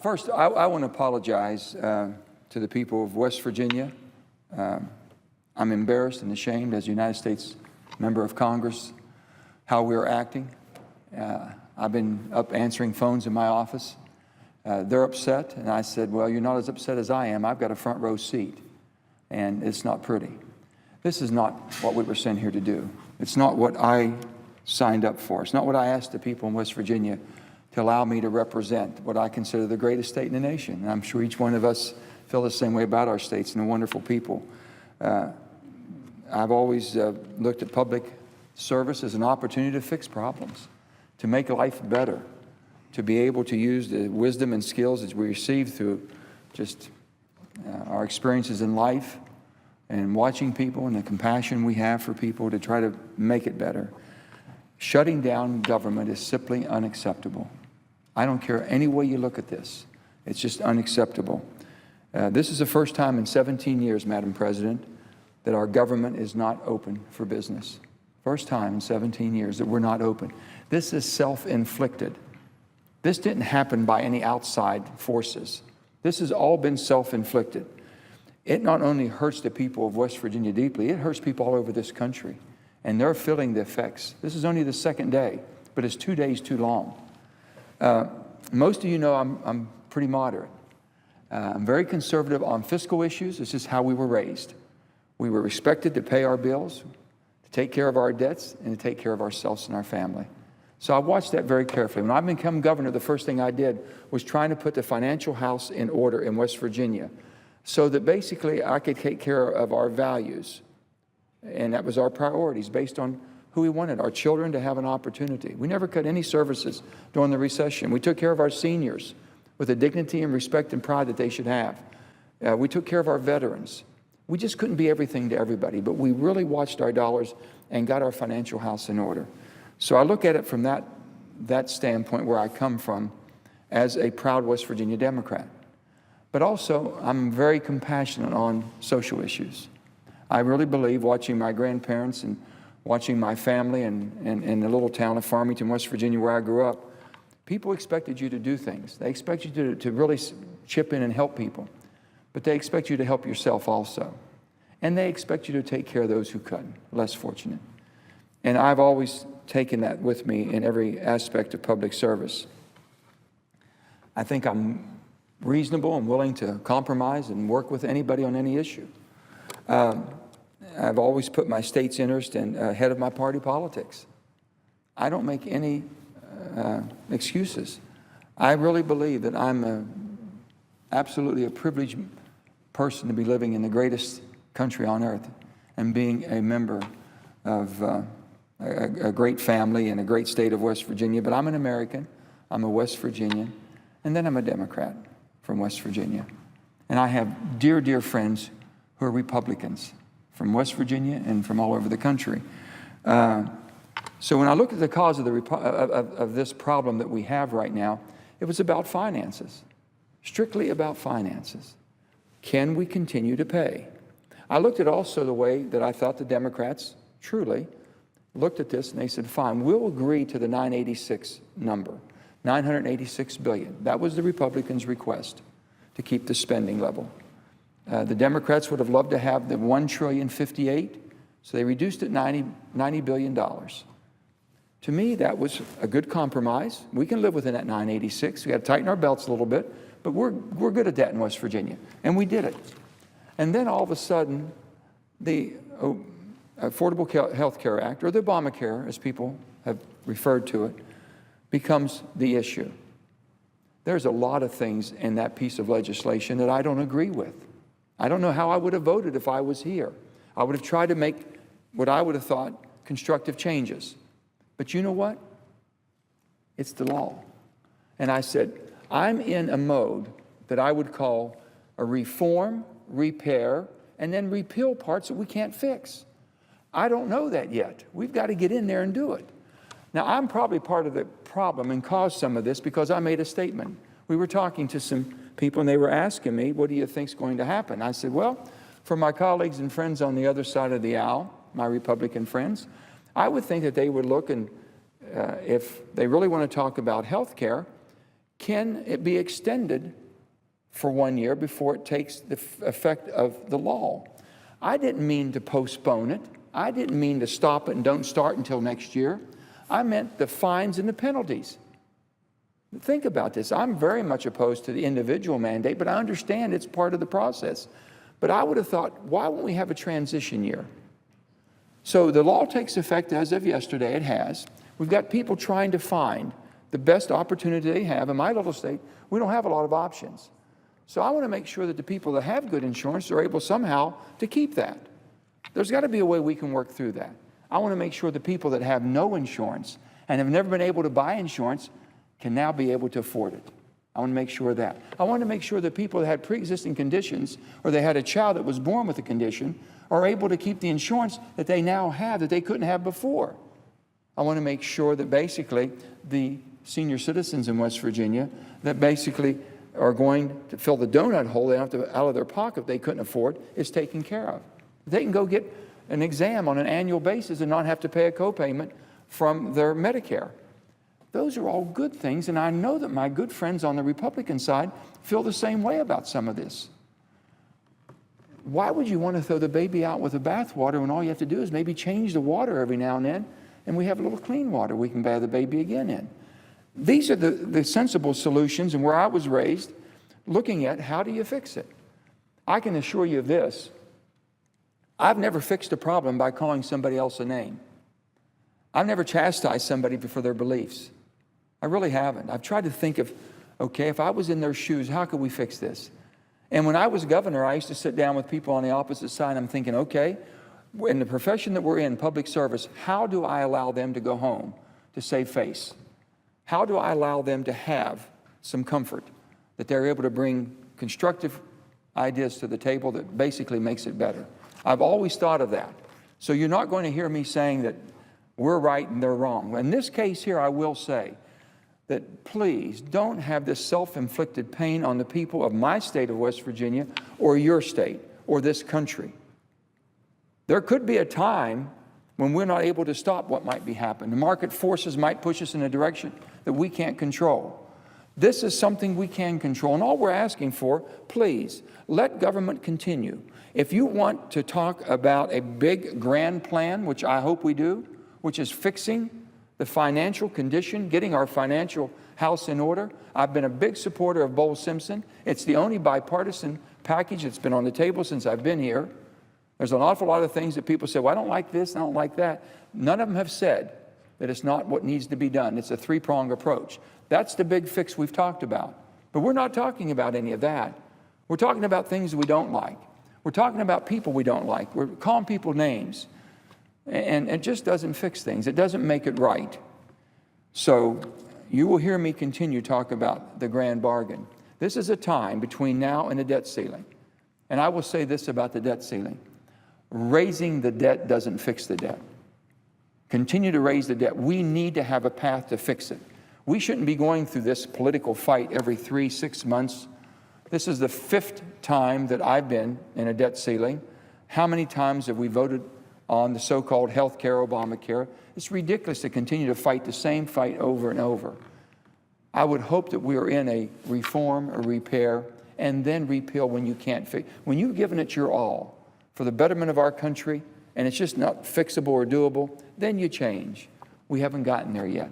First, I want to apologize to the people of West Virginia. I'm embarrassed and ashamed as a United States member of Congress how we're acting. I've been up answering phones in my office. They're upset, and I said, well, you're not as upset as I am. I've got a front row seat, and it's not pretty. This is not what we were sent here to do. It's not what I signed up for. It's not what I asked the people in West Virginia to allow me to represent what I consider the greatest state in the nation. And I'm sure each one of us feel the same way about our states and the wonderful people. I've always looked at public service as an opportunity to fix problems, to make life better, to be able to use the wisdom and skills that we receive through just our experiences in life and watching people and the compassion we have for people to try to make it better. Shutting down government is simply unacceptable. I don't care any way you look at this. It's just unacceptable. This is the first time in 17 years, Madam President, that our government is not open for business. First time in 17 years that we're not open. This is self-inflicted. This didn't happen by any outside forces. This has all been self-inflicted. It not only hurts the people of West Virginia deeply, it hurts people all over this country. And they're feeling the effects. This is only the second day, but it's 2 days too long. Most of you know I'm pretty moderate. I'm very conservative on fiscal issues. It's just how we were raised. We were expected to pay our bills, to take care of our debts, and to take care of ourselves and our family. So I watched that very carefully. When I became governor, the first thing I did was trying to put the financial house in order in West Virginia so that basically I could take care of our values. And that was our priorities based on who we wanted, our children to have an opportunity. We never cut any services during the recession. We took care of our seniors with the dignity and respect and pride that they should have. We took care of our veterans. We just couldn't be everything to everybody, but we really watched our dollars and got our financial house in order. So I look at it from that standpoint where I come from as a proud West Virginia Democrat. But also, I'm very compassionate on social issues. I really believe, watching my grandparents and watching my family in the little town of Farmington, West Virginia, where I grew up, people expected you to do things. They expect you to really chip in and help people. But they expect you to help yourself also. And they expect you to take care of those who couldn't, less fortunate. And I've always taken that with me in every aspect of public service. I think I'm reasonable and willing to compromise and work with anybody on any issue. I've always put my state's interest ahead of my party politics. I don't make any excuses. I really believe that I'm absolutely a privileged person to be living in the greatest country on earth and being a member of a great family in a great state of West Virginia. But I'm an American, I'm a West Virginian, and then I'm a Democrat from West Virginia. And I have dear, dear friends who are Republicans from West Virginia and from all over the country. So when I look at the cause of this problem that we have right now, it was about finances, strictly about finances. Can we continue to pay? I looked at also the way that I thought the Democrats truly looked at this, and they said, fine, we'll agree to the 986 number, $986 billion. That was the Republicans' request to keep the spending level. The Democrats would have loved to have the $1.058 trillion, so they reduced it $90 billion. To me, that was a good compromise. We can live within that 986. We got to tighten our belts a little bit, but we're good at that in West Virginia, and we did it. And then all of a sudden, the Affordable Health Care Act, or the Obamacare, as people have referred to it, becomes the issue. There's a lot of things in that piece of legislation that I don't agree with. I don't know how I would have voted if I was here. I would have tried to make what I would have thought constructive changes. But you know what? It's the law. And I said, I'm in a mode that I would call a reform, repair, and then repeal parts that we can't fix. I don't know that yet. We've got to get in there and do it. Now, I'm probably part of the problem and caused some of this because I made a statement. We were talking to some people, and they were asking me, what do you think is going to happen? I said, well, for my colleagues and friends on the other side of the aisle, my Republican friends, I would think that they would look and if they really want to talk about health care, can it be extended for 1 year before it takes the effect of the law? I didn't mean to postpone it. I didn't mean to stop it and don't start until next year. I meant the fines and the penalties. Think about this. I'm very much opposed to the individual mandate, but I understand it's part of the process. But I would have thought, why won't we have a transition year? So the law takes effect as of yesterday. It has. We've got people trying to find the best opportunity they have. In my little state, we don't have a lot of options. So I want to make sure that the people that have good insurance are able somehow to keep that. There's got to be a way we can work through that. I want to make sure the people that have no insurance and have never been able to buy insurance can now be able to afford it. I want to make sure of that. I want to make sure that people that had pre-existing conditions or they had a child that was born with a condition are able to keep the insurance that they now have that they couldn't have before. I want to make sure that basically the senior citizens in West Virginia that basically are going to fill the donut hole they have to out of their pocket they couldn't afford is taken care of. They can go get an exam on an annual basis and not have to pay a copayment from their Medicare. Those are all good things, and I know that my good friends on the Republican side feel the same way about some of this. Why would you want to throw the baby out with the bathwater when all you have to do is maybe change the water every now and then, and we have a little clean water we can bathe the baby again in? These are the sensible solutions, and where I was raised, looking at how do you fix it. I can assure you of this. I've never fixed a problem by calling somebody else a name. I've never chastised somebody for their beliefs. I really haven't. I've tried to think of, okay, if I was in their shoes, how could we fix this? And when I was governor, I used to sit down with people on the opposite side. I'm thinking, okay, in the profession that we're in, public service, how do I allow them to go home to save face? How do I allow them to have some comfort, that they're able to bring constructive ideas to the table that basically makes it better? I've always thought of that. So you're not going to hear me saying that we're right and they're wrong. In this case here, I will say that please don't have this self-inflicted pain on the people of my state of West Virginia or your state or this country. There could be a time when we're not able to stop what might be happening. The market forces might push us in a direction that we can't control. This is something we can control, and all we're asking for, please, let government continue. If you want to talk about a big, grand plan, which I hope we do, which is fixing the financial condition, getting our financial house in order. I've been a big supporter of Bowles-Simpson. It's the only bipartisan package that's been on the table since I've been here. There's an awful lot of things that people say, well, I don't like this, I don't like that. None of them have said that it's not what needs to be done. It's a three-pronged approach. That's the big fix we've talked about. But we're not talking about any of that. We're talking about things we don't like. We're talking about people we don't like. We're calling people names. And it just doesn't fix things. It doesn't make it right. So you will hear me continue to talk about the grand bargain. This is a time between now and the debt ceiling. And I will say this about the debt ceiling. Raising the debt doesn't fix the debt. Continue to raise the debt. We need to have a path to fix it. We shouldn't be going through this political fight every 3-6 months. This is the 5th time that I've been in a debt ceiling. How many times have we voted on the so-called health care, Obamacare? It's ridiculous to continue to fight the same fight over and over. I would hope that we are in a reform, a repair, and then repeal when you can't fix. When you've given it your all for the betterment of our country, and it's just not fixable or doable, then you change. We haven't gotten there yet.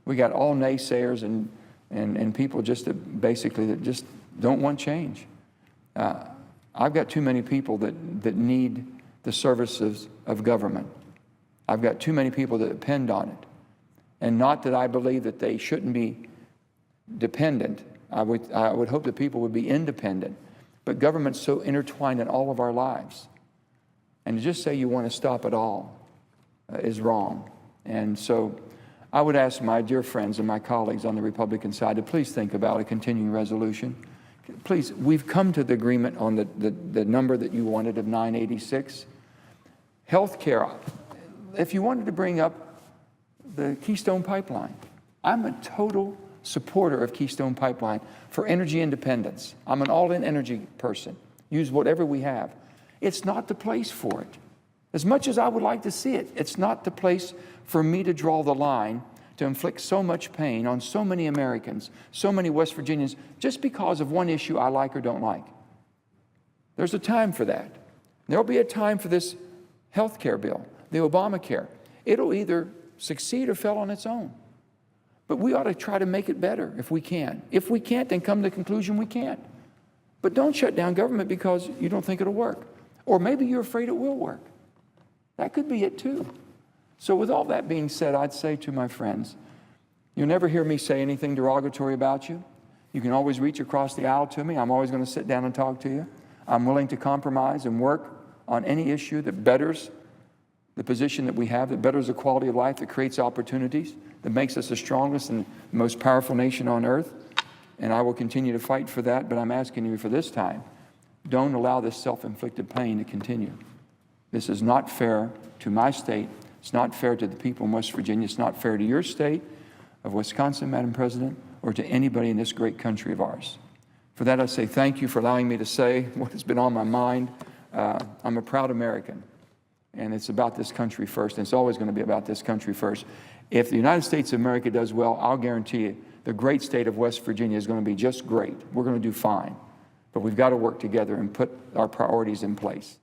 We got all naysayers and people just basically that just don't want change. I've got too many people that need the services of government. I've got too many people that depend on it. And not that I believe that they shouldn't be dependent. I would hope that people would be independent. But government's so intertwined in all of our lives. And to just say you want to stop it all is wrong. And so I would ask my dear friends and my colleagues on the Republican side to please think about a continuing resolution. Please, we've come to the agreement on the number that you wanted of 986. Health care, if you wanted to bring up the Keystone Pipeline, I'm a total supporter of Keystone Pipeline for energy independence. I'm an all-in energy person. Use whatever we have. It's not the place for it. As much as I would like to see it, it's not the place for me to draw the line to inflict so much pain on so many Americans, so many West Virginians, just because of one issue I like or don't like. There's a time for that. There'll be a time for this health care bill, the Obamacare. It'll either succeed or fail on its own. But we ought to try to make it better if we can. If we can't, then come to the conclusion we can't. But don't shut down government because you don't think it'll work. Or maybe you're afraid it will work. That could be it too. So with all that being said, I'd say to my friends, you'll never hear me say anything derogatory about you. You can always reach across the aisle to me. I'm always going to sit down and talk to you. I'm willing to compromise and work on any issue that betters the position that we have, that betters the quality of life, that creates opportunities, that makes us the strongest and most powerful nation on earth. And I will continue to fight for that, but I'm asking you for this time, don't allow this self-inflicted pain to continue. This is not fair to my state. It's not fair to the people in West Virginia. It's not fair to your state of Wisconsin, Madam President, or to anybody in this great country of ours. For that, I say thank you for allowing me to say what has been on my mind. I'm a proud American, and it's about this country first, and it's always going to be about this country first. If the United States of America does well, I'll guarantee you the great state of West Virginia is going to be just great. We're going to do fine. But we've got to work together and put our priorities in place.